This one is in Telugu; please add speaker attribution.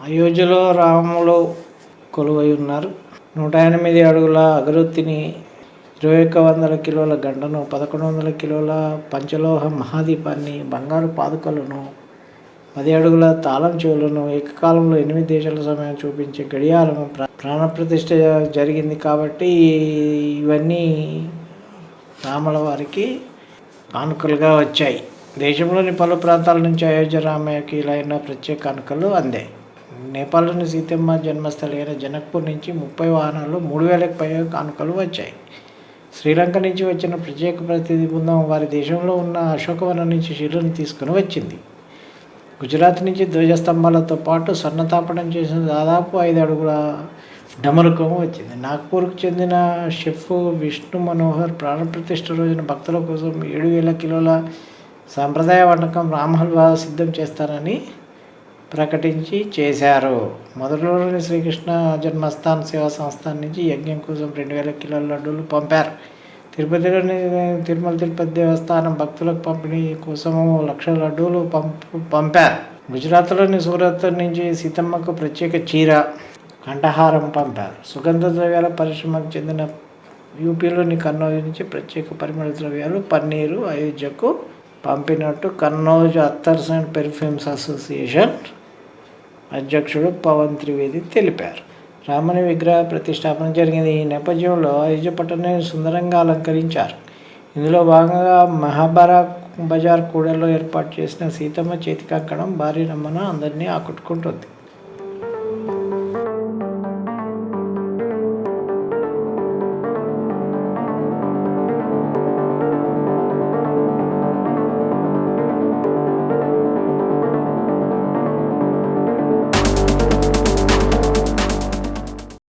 Speaker 1: అయోధ్యలో రాములు కొలువై ఉన్నారు. 108 అడుగుల అగరొత్తిని, 2100 కిలోల గంటను, 1100 కిలోల పంచలోహ మహాదీపాన్ని, బంగారు పాదుకలను, 10 అడుగుల తాళం చెవులను, ఏకకాలంలో 8 దేశాల సమయం చూపించే గడియారము ప్రాణప్రతిష్ఠ జరిగింది. కాబట్టి ఇవన్నీ రాముల వారికి కానుకలుగా వచ్చాయి. దేశంలోని పలు ప్రాంతాల నుంచి అయోధ్య రామయ్యకి ఇలా ఎన్నో ప్రత్యేక కానుకలు అందాయి. నేపాల్లోని సీతమ్మ జన్మస్థలి అయిన జనక్పూర్ నుంచి 30 వాహనాలు 3000కి పైగా కానుకలు వచ్చాయి. శ్రీలంక నుంచి వచ్చిన ప్రత్యేక ప్రతినిధి బృందం వారి దేశంలో ఉన్న అశోకవనం నుంచి శిలను తీసుకుని వచ్చింది. గుజరాత్ నుంచి ధ్వజస్తంభాలతో పాటు స్వర్ణతాపడం చేసిన దాదాపు 5 అడుగుల డమరుకం వచ్చింది. నాగ్పూర్కు చెందిన షెఫ్ విష్ణు మనోహర్ ప్రాణప్రతిష్ఠ రోజున భక్తుల కోసం 7000 కిలోల సాంప్రదాయ వంటకం రామ్ హల్వా సిద్ధం చేస్తారని ప్రకటించి చేశారు. మధురలోని శ్రీకృష్ణ జన్మస్థాన్ సేవా సంస్థాన్ నుంచి యజ్ఞం కోసం 2000 కిలోల లడ్డూలు పంపారు. తిరుపతిలోని తిరుపతి దేవస్థానం భక్తులకు పంపిణీ కోసము 1,00,000 లడ్డూలు పంపారు. గుజరాత్లోని సూరత్ నుంచి సీతమ్మకు ప్రత్యేక చీర, కంఠహారం పంపారు. సుగంధ ద్రవ్యాల పరిశ్రమకు చెందిన యూపీలోని కన్నౌజ్ నుంచి ప్రత్యేక పరిమళ ద్రవ్యాలు, పన్నీరు అయోధ్యకు పంపినట్టు కన్నౌజ్ అత్తర్స్ అండ్ పెర్ఫ్యూమ్స్ అసోసియేషన్ అధ్యక్షుడు పవన్ త్రివేది తెలిపారు. రాముని విగ్రహ ప్రతిష్టాపన జరిగింది. ఈ నేపథ్యంలో అయోధ్య పట్టణాన్ని సుందరంగా అలంకరించారు. ఇందులో భాగంగా మహాబారా బజార్ కూడల్లో ఏర్పాటు చేసిన సీతమ్మ చేతి కంకణం భారీ నమూనా అందరినీ ఆకట్టుకుంటుంది.